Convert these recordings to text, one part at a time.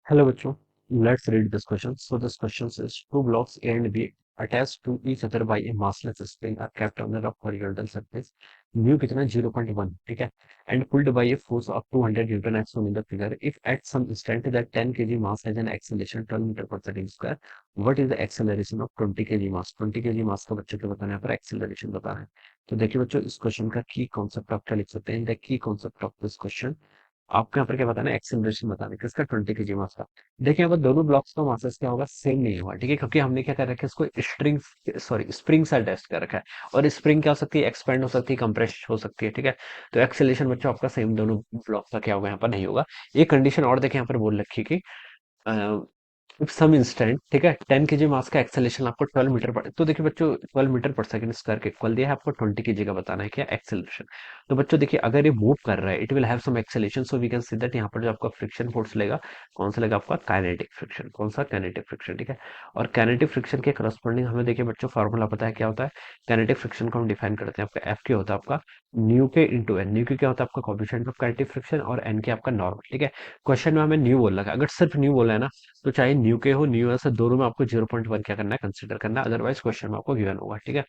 Hello, bachcho. Let's read this question. So this question says two blocks A and B attached to each other by a massless spring are kept on the rough horizontal surface. Mu कितना है 0.1 ठीक है and pulled by a force of 200 Newton as shown in the figure. If at some instant that 10 kg mass has an acceleration 12 meter per second square, what is the acceleration of 20 kg mass? 20 kg mass का बच्चों को बताना है पर acceleration बताना है. तो देखिए बच्चों इस क्वेश्चन का की कॉन्सेप्ट आप क्या लिख सकते हैं. The key concept of this question आपको यहाँ पर क्या बताना है एक्सेलरेशन बताना है किसका 20 केजी मास का. देखिए यहाँ पर दोनों ब्लॉक्स का मासेस क्या होगा सेम नहीं होगा ठीक है क्योंकि हमने क्या कर रखा है इसको स्ट्रिंग स्प्रिंग सा टेस्ट कर रखा है. और स्प्रिंग क्या हो सकती है एक्सपेंड हो सकती है कंप्रेस हो सकती है ठीक है. तो एक्सेलरेशन बच्चों आपका सेम दोनों ब्लॉक्स का क्या होगा यहाँ पर नहीं होगा. एक कंडीशन और देखिए यहाँ पर बोल रखी है कि सम इंस्टेंट ठीक है 10 केजी मास का एक्सेलेरेशन आपको 12 मीटर पर तो देखिए बच्चों 12 मीटर पर सेकंड स्क्वायर के इक्वल दिया है आपको 20 केजी का बताना है क्या एक्सेलरेशन. तो बच्चों देखिए अगर ये मूव कर रहा है it will have some acceleration so we can see that यहाँ पर जो आपका फ्रिक्शन फोर्स लेगा कौन सा लेगा आपका काइनेटिक फ्रिक्शन. कौन सा काइनेटिक फ्रिक्शन ठीक है. और काइनेटिक फ्रिक्शन के करस्पॉन्डिंग हमें देखिए बच्चों फॉर्मूला पता है क्या होता है. काइनेटिक फ्रिक्शन को हम डिफाइन करते हैं आपका एफ के होता है आपका न्यू के इंटू एन. न्यू के क्या होता है आपका कोएफिशिएंट ऑफ काइनेटिक फ्रिक्शन और एन के आपका नॉर्मल ठीक है. क्वेश्चन में हमें न्यू बोल रखा है अगर सिर्फ न्यू बोला है ना तो चाहे न्यू के हो न्यू ऐसे दोनों में आपको 0.1 क्या करना है कंसिडर करना है अदरवाइज क्वेश्चन में आपको गिवन होगा ठीक है.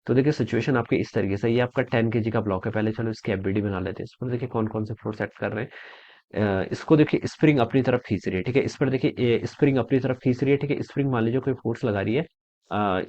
तो देखिए सिचुएशन आपकी इस तरीके से ये आपका 10 केजी का ब्लॉक है. पहले चलो इसकी एफबीडी बना लेते हैं. इस पर देखिए कौन कौन से फोर्स एक्ट कर रहे हैं. इसको देखिए स्प्रिंग अपनी तरफ खींच रही है ठीक है. इस पर देखिए स्प्रिंग अपनी तरफ खींच रही है ठीक है. स्प्रिंग मान लीजिए कोई फोर्स लगा रही है.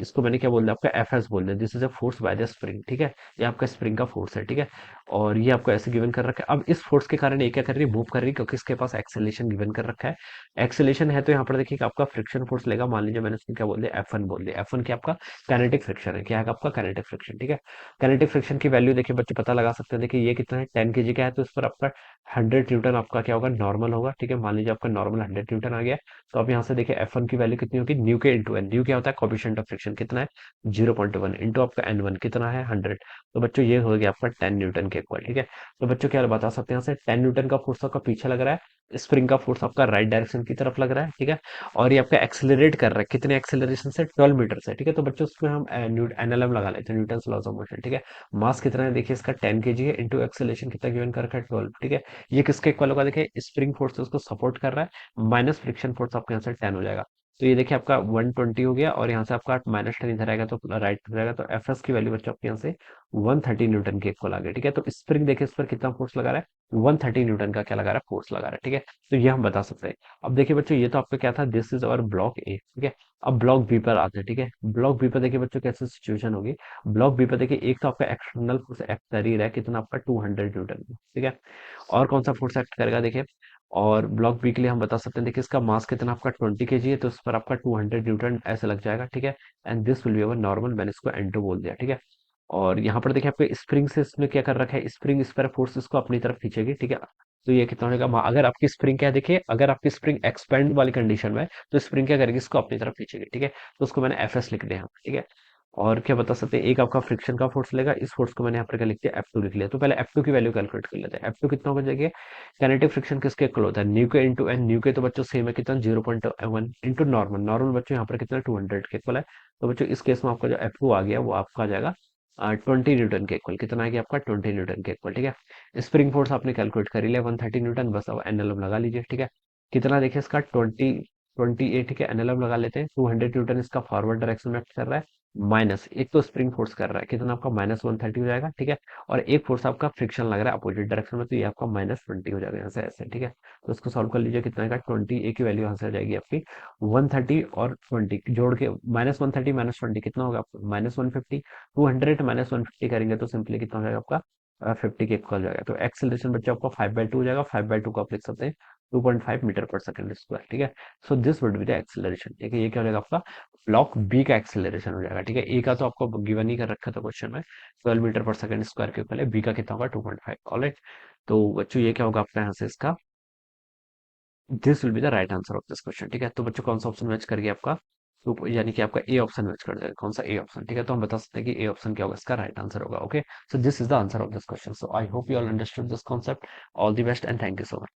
इसको मैंने क्या बोल दिया आपका एफ एस बोल दिया. This is a force by the spring ठीक है. ये आपका स्प्रिंग का फोर्स है ठीक है. और ये आपको ऐसे गिवन कर रखा है. अब इस फोर्स के कारण ये क्या कर रही है मूव कर रही है क्योंकि इसके पास एक्सेलेरेशन गिवन कर रखा है. एक्सेलेरेशन है तो यहाँ पर देखिए कि आपका फ्रिक्शन फोर्स लेगा. मान लीजिए मैंने इसको क्या बोल दिया F1 बोल दिया. F1 क्या आपका काइनेटिक फ्रिक्शन है. क्या है आपका काइनेटिक फ्रिक्शन ठीक है. काइनेटिक फ्रिक्शन की वैल्यू देखिए बच्चे पता लगा सकते हैं. देखिए ये कितना है 10 केजी का है तो इस पर आपका 100 न्यूटन आपका क्या होगा नॉर्मल होगा ठीक है. मान लीजिए आपका नॉर्मल 100 न्यूटन आ गया. तो अब यहाँ से देखिए F1 की वैल्यू कितनी होगी न्यू के इंटू एन. न्यू क्या होता है कोएफिशिएंट ऑफ फ्रिक्शन कितना है 0.1 इंटू आपका N1 कितना है 100. तो बच्चों ये हो गया आपका 10 न्यूटन के इक्वल ठीक है. तो बच्चों क्या बता सकते हैं यहाँ से 10 न्यूटन का फोर्स आपका पीछे लग रहा है. स्प्रिंग का फोर्स आपका राइट डायरेक्शन की तरफ लग रहा है ठीक है. और ये आपका एक्सेलरेट कर रहा है कितने एक्सेलरेशन से 12 मीटर से ठीक है. तो बच्चों उसमें हम एनएलएम लगा लेते हैं न्यूटन लॉज ऑफ मोशन ठीक है. मास कितना है देखिए इसका 10 केजी है इंटू एक्सेलरेशन कितना गिवन कर रखा है 12 ठीक है. ये किसके इक्वल होगा देखिए स्प्रिंग फोर्स से उसको सपोर्ट कर रहा है माइनस फ्रिक्शन फोर्स आपके यहाँ से 10 हो जाएगा. तो ये देखिए आपका 120 हो गया और यहाँ से आपका -10 इधर आएगा तो राइट हो जाएगा. तो एफ एस की वैल्यू बच्चों आपके यहाँ से 130 न्यूटन के इक्वल आ गया ठीक है. तो स्प्रिंग देखिए इस पर कितना फोर्स लगा रहा है 130 न्यूटन का क्या लगा रहा है फोर्स लगा रहा है ठीक है. तो ये हम बता सकते हैं. अब देखिए बच्चों ये तो आपका क्या था दिस इज अवर ब्लॉक ए ठीक है. अब ब्लॉक बी पर आते हैं ठीक है. ब्लॉक बी पर देखिए बच्चों कैसे सिचुएशन होगी. ब्लॉक बी पर देखिए एक तो आपका एक्सटर्नल फोर्स एक्ट कर ही रहा है कितना आपका 200 न्यूटन ठीक है. और कौन सा फोर्स एक्ट करेगा देखिए. और ब्लॉक बी के लिए हम बता सकते हैं देखिए इसका मास कितना आपका 20 केजी है तो इस पर आपका 200 न्यूटन ऐसे लग जाएगा ठीक है. And this will be our normal. मैंने इसको N2 बोल दिया ठीक है. और यहाँ पर देखिए आपके स्प्रिंग से इसमें क्या कर रखा है स्प्रिंग इस पर फोर्स इसको अपनी तरफ खींचेगी ठीक है. तो ये कितना होगा अगर आपकी स्प्रिंग क्या है देखिए अगर आपकी स्प्रिंग एक्सपेंड वाली कंडीशन में है तो स्प्रिंग क्या करेगी इसको अपनी तरफ खींचेगी ठीक है. तो उसको मैंने एफ एस लिख दिया यहाँ पे, ठीक है. और क्या बता सकते हैं एक आपका फ्रिक्शन का फोर्स लेगा. इस फोर्स को मैंने यहाँ पर क्या लिख दिया F2 लिख लिया. तो पहले F2 की वैल्यू कैलकुलेट कर लेते हैं. F2 कितना हो जाएगा काइनेटिक फ्रिक्शन किसके इक्वल होता है न्यू के इंटू एन. न्यू के तो बच्चों सेम है कितना 0.1 इंटू नॉर्मल. नॉर्मल बच्चों यहाँ पर कितना 200 के इक्वल है. तो बच्चों इस केस में आपका जो F2 आ गया वो आपका आ जाएगा 20 न्यूटन के इक्वल. कितना आ गया आपका 20 न्यूटन के इक्वल ठीक है. स्प्रिंग फोर्स आपने कैलकुलेट कर लिया 130 न्यूटन. बस अब एनएलएम लगा लीजिए ठीक है. कितना देखिए इसका 28 ठीक है. एनएलएम लगा लेते हैं. 200 न्यूटन इसका फॉरवर्ड डायरेक्शन में एक्ट कर रहा है माइनस एक तो स्प्रिंग फोर्स कर रहा है कितना आपका -130 हो जाएगा ठीक है. और एक फोर्स आपका फ्रिक्शन लग रहा है अपोजिट डायरेक्शन में तो ये आपका -20 हो जाएगा यहाँ से ऐसे ठीक है. तो इसको सॉल्व कर लीजिए कितना आएगा 20 ए की वैल्यू यहाँ से आ जाएगी आपकी 130 और 20 जोड़ के -130 -20 कितना होगा आपका -150. 200 -150 करेंगे तो सिंपली कितना हो जाएगा आपका 50 के इक्वल हो जाएगा. तो एक्सेलरेशन बच्चा आपका 5/2 हो जाएगा. 5/2 को आप लिख सकते हैं 2.5 मीटर पर सेकंड स्क्वायर ठीक है. So this would be the acceleration ठीक है. ये क्या हो जाएगा आपका ब्लॉक बी का एक्सेलरेशन हो जाएगा ठीक है. ए का तो आपको गिवन ही कर रखा था क्वेश्चन में 12 मीटर पर सेकंड स्क्वायर के ऊपर है. बी का कितना होगा 2.5. ऑलराइट. तो बच्चों ये क्या होगा आपका यहाँ से इसका this will be the right answer of this question ठीक है. तो बच्चों कौन सा ऑप्शन मैच कर गया आपका यानी कि आपका ए ऑप्शन मैच कर जाएगा. कौन सा ए ऑप्शन ठीक है. तो हम बता सकते हैं कि ए ऑप्शन क्या होगा इसका राइट आंसर होगा. Okay. So this is the answer of this question. So I hope you all understood this concept. All the best and thank you so much.